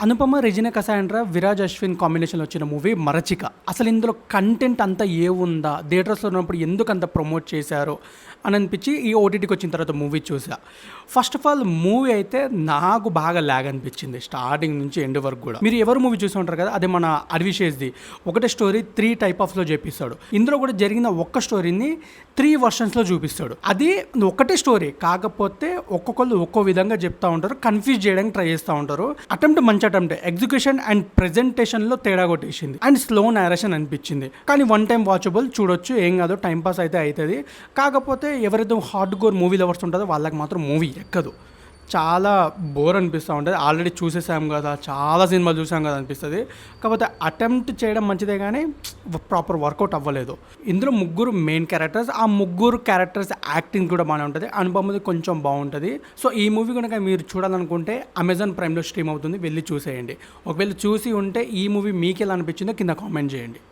Anupama, Regina Cassandra, Viraj Ashwin కాంబినేషన్లో వచ్చిన movie మరచిక. అసలు ఇందులో కంటెంట్ అంతా ఏముందా, థియేటర్స్లో ఉన్నప్పుడు ఎందుకు అంత ప్రమోట్ చేశారో అని అనిపించి ఈ ఓటీటీకి వచ్చిన తర్వాత మూవీ చూసా. ఫస్ట్ ఆఫ్ ఆల్ మూవీ అయితే నాకు బాగా ల్యాగ్ అనిపించింది స్టార్టింగ్ నుంచి ఎండ్ వరకు కూడా. మీరు ఎవరు మూవీ చూసి ఉంటారు కదా, అదే మన అర్విశేష్ది. ఒకటే స్టోరీ 3 టైప్ ఆఫ్లో చూపిస్తాడు. ఇందులో కూడా జరిగిన ఒక్క స్టోరీని 3 వర్షన్స్లో చూపిస్తాడు. అది ఒకటే స్టోరీ, కాకపోతే ఒక్కొక్కళ్ళు ఒక్కో విధంగా చెప్తా ఉంటారు, కన్ఫ్యూజ్ చేయడానికి ట్రై చేస్తూ ఉంటారు. అటెంప్ట్ మంచి అటెంప్ట్, ఎగ్జిక్యూషన్ అండ్ ప్రెజెంటేషన్లో తేడా కొట్టేసింది అండ్ స్లో నేరేషన్ అనిపించింది. కానీ వన్ టైం వాచబుల్, చూడొచ్చు, ఏం కాదు, టైంపాస్ అయితే అవుతుంది. కాకపోతే ఎవరైతే హార్డ్ కోర్ మూవీ లవర్స్ ఉంటుందో వాళ్ళకి మాత్రం మూవీ ఎక్కదు, చాలా బోర్ అనిపిస్తూ ఉంటుంది. ఆల్రెడీ చూసేసాం కదా, చాలా సినిమాలు చూసాం కదా అనిపిస్తుంది. కాకపోతే అటెంప్ట్ చేయడం మంచిదే కానీ ప్రాపర్ వర్కౌట్ అవ్వలేదు. ఇందులో 3 మెయిన్ క్యారెక్టర్స్, ఆ 3 క్యారెక్టర్స్ యాక్టింగ్ కూడా బాగానే ఉంటుంది, అనుపమది కొంచెం బాగుంటుంది. సో ఈ మూవీ కనుక మీరు చూడాలనుకుంటే అమెజాన్ ప్రైమ్లో స్ట్రీమ్ అవుతుంది, వెళ్ళి చూసేయండి. ఒకవేళ చూసి ఉంటే ఈ మూవీ మీకు ఎలా అనిపించిందో కింద కామెంట్ చేయండి.